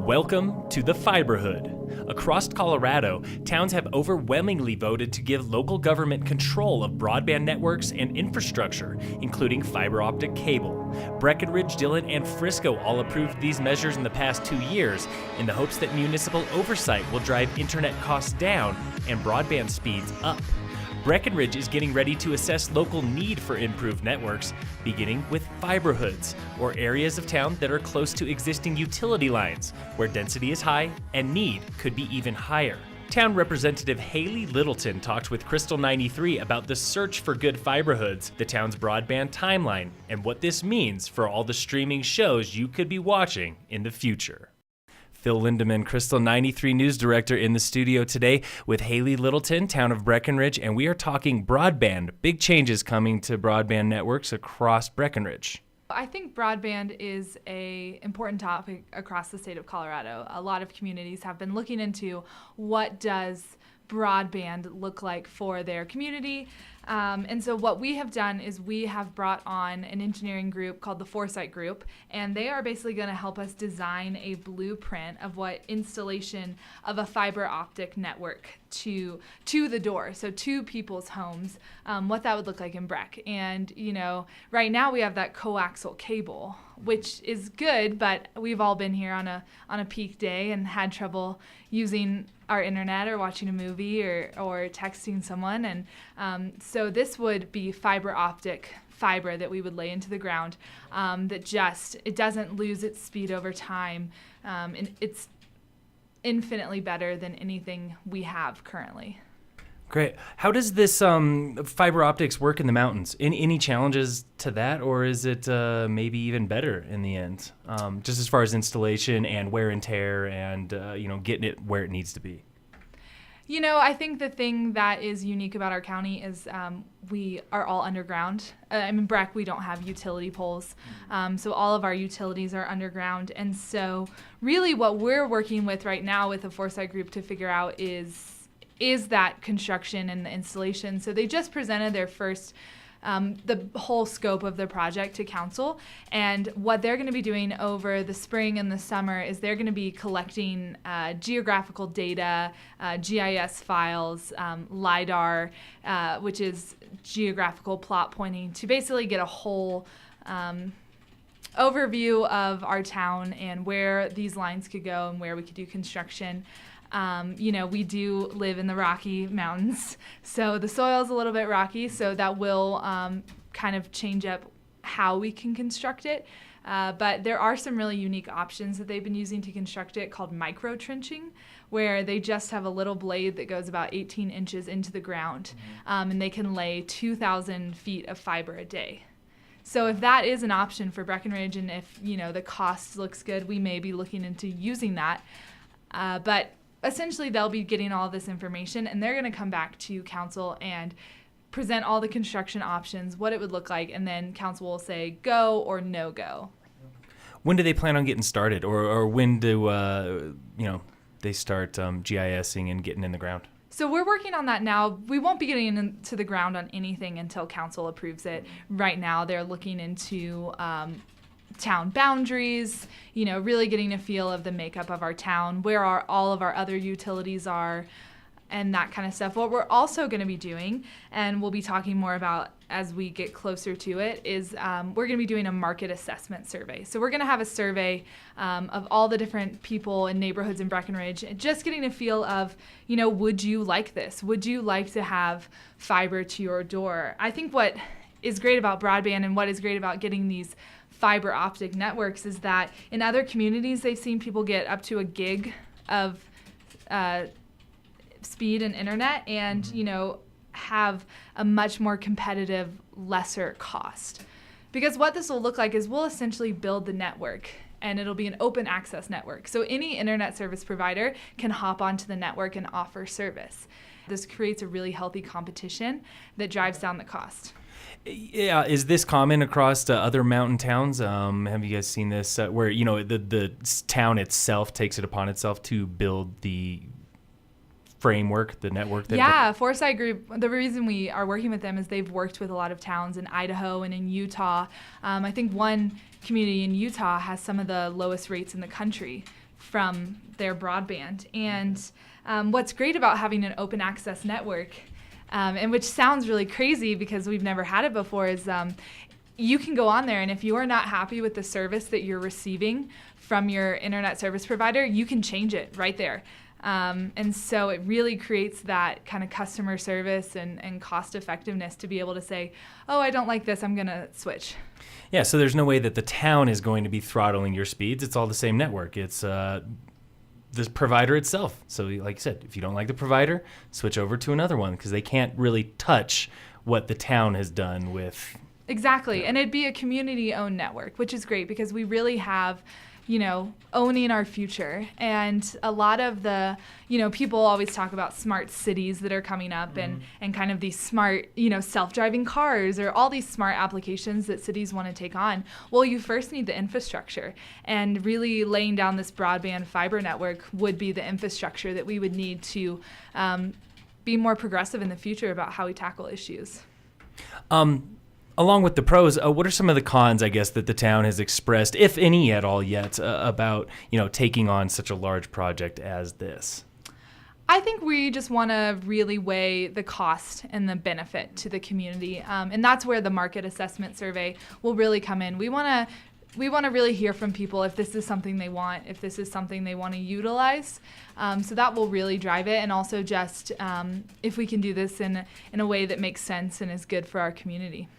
Welcome to the fiberhood. Across Colorado, towns have overwhelmingly voted to give local government control of broadband networks and infrastructure, including fiber optic cable. Breckenridge, Dillon, and Frisco all approved these measures in the past 2 years in the hopes that municipal oversight will drive internet costs down and broadband speeds up. Breckenridge is getting ready to assess local need for improved networks, beginning with fiberhoods, or areas of town that are close to existing utility lines, where density is high and need could be even higher. Town Representative Haley Littleton talked with Krystal 93 about the search for good fiberhoods, the town's broadband timeline, and what this means for all the streaming shows you could be watching in the future. Phil Lindeman, Krystal 93 News Director, in the studio today with Haley Littleton, town of Breckenridge, and we are talking broadband. Big changes coming to broadband networks across Breckenridge. I think broadband is an important topic across the state of Colorado. A lot of communities have been looking into what does broadband look like for their community. And so what we have done is we have brought on an engineering group called the Oversight group, and they are basically going to help us design a blueprint of what installation of a fiber optic network to the door, so to people's homes, what that would look like in Breck. And right now we have that coaxial cable, which is good, but we've all been here on a peak day and had trouble using our internet or watching a movie or texting someone. And so this would be fiber optic fiber that we would lay into the ground, it doesn't lose its speed over time. And it's infinitely better than anything we have currently. Great. How does this fiber optics work in the mountains? Any challenges to that, or is it maybe even better in the end? Just as far as installation and wear and tear and getting it where it needs to be. I think the thing that is unique about our county is we are all underground. In Breck, we don't have utility poles, so all of our utilities are underground. And so really what we're working with right now with the Oversight group to figure out is that construction and the installation. So they just presented their first the whole scope of the project to council, and what they're going to be doing over the spring and the summer is they're going to be collecting geographical data, GIS files, LIDAR, which is geographical plot pointing, to basically get a whole overview of our town and where these lines could go and where we could do construction. We do live in the Rocky Mountains, so the soil's a little bit rocky, so that will kind of change up how we can construct it. But there are some really unique options that they've been using to construct it called micro trenching, where they just have a little blade that goes about 18 inches into the ground, and they can lay 2,000 feet of fiber a day. So if that is an option for Breckenridge, and if the cost looks good, we may be looking into using that. But essentially, they'll be getting all this information, and they're going to come back to council and present all the construction options, what it would look like, and then council will say go or no go. When do they plan on getting started, or when do they start GISing and getting in the ground? So we're working on that now. We won't be getting into the ground on anything until council approves it. Right now, they're looking into town boundaries, really getting a feel of the makeup of our town, where all of our other utilities are, and that kind of stuff. What we're also going to be doing, and we'll be talking more about as we get closer to it, is we're going to be doing a market assessment survey. So we're going to have a survey of all the different people and neighborhoods in Breckenridge, just getting a feel of, would you like this? Would you like to have fiber to your door? I think what is great about broadband and what is great about getting these fiber optic networks is that in other communities they've seen people get up to a gig of speed and internet and have a much more competitive, lesser cost. Because what this will look like is we'll essentially build the network, and it'll be an open access network. So any internet service provider can hop onto the network and offer service. This creates a really healthy competition that drives down the cost. Yeah, is this common across other mountain towns? Have you guys seen this where the town itself takes it upon itself to build the framework, the network? Oversight Group, the reason we are working with them is they've worked with a lot of towns in Idaho and in Utah. I think one community in Utah has some of the lowest rates in the country from their broadband. And what's great about having an open access network, and which sounds really crazy because we've never had it before, is you can go on there, and if you are not happy with the service that you're receiving from your internet service provider, you can change it right there. And so it really creates that kind of customer service and cost effectiveness to be able to say, oh, I don't like this, I'm going to switch. Yeah, so there's no way that the town is going to be throttling your speeds. It's all the same network. It's the provider itself. So like you said, if you don't like the provider, switch over to another one because they can't really touch what the town has done with. Exactly. And it'd be a community-owned network, which is great because we really have, owning our future. And a lot of the, people always talk about smart cities that are coming up and kind of these smart, self-driving cars or all these smart applications that cities want to take on. Well, you first need the infrastructure, and really laying down this broadband fiber network would be the infrastructure that we would need to be more progressive in the future about how we tackle issues. Along with the pros, what are some of the cons, I guess, that the town has expressed, if any at all yet, about taking on such a large project as this? I think we just want to really weigh the cost and the benefit to the community, and that's where the market assessment survey will really come in. We want to really hear from people if this is something they want, if this is something they want to utilize. So that will really drive it, and also just if we can do this in a way that makes sense and is good for our community.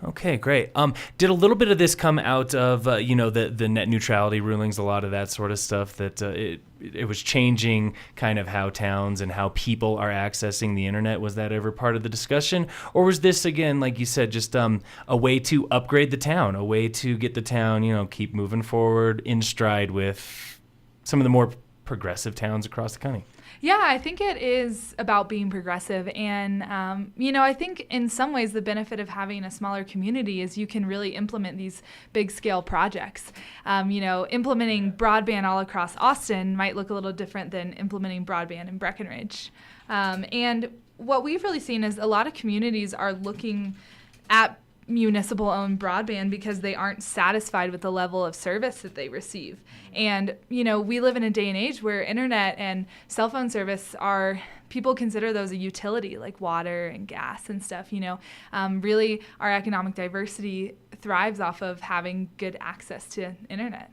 Okay, great. Did a little bit of this come out of, the net neutrality rulings, a lot of that sort of stuff, that it was changing kind of how towns and how people are accessing the internet? Was that ever part of the discussion? Or was this, again, like you said, just a way to upgrade the town, a way to get the town, keep moving forward in stride with some of the more progressive towns across the country? Yeah, I think it is about being progressive. And, I think in some ways the benefit of having a smaller community is you can really implement these big scale projects. Implementing broadband all across Austin might look a little different than implementing broadband in Breckenridge. And what we've really seen is a lot of communities are looking at municipal-owned broadband because they aren't satisfied with the level of service that they receive. And, we live in a day and age where internet and cell phone service people consider those a utility, like water and gas and stuff. Really, our economic diversity thrives off of having good access to internet.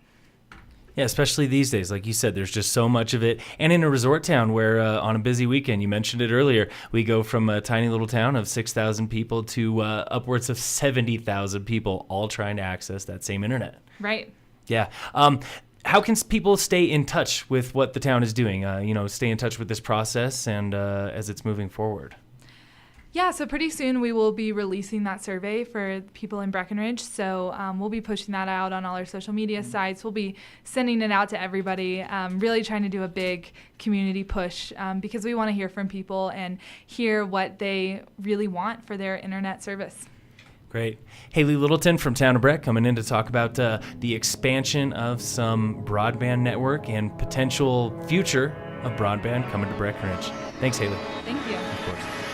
Yeah, especially these days. Like you said, there's just so much of it. And in a resort town where on a busy weekend, you mentioned it earlier, we go from a tiny little town of 6,000 people to upwards of 70,000 people all trying to access that same internet. Right. Yeah. How can people stay in touch with what the town is doing, stay in touch with this process and as it's moving forward? Yeah, so pretty soon we will be releasing that survey for people in Breckenridge. So we'll be pushing that out on all our social media sites. We'll be sending it out to everybody, really trying to do a big community push because we want to hear from people and hear what they really want for their internet service. Great. Haley Littleton from Town of Breck coming in to talk about the expansion of some broadband network and potential future of broadband coming to Breckenridge. Thanks, Haley. Thank you. Of course.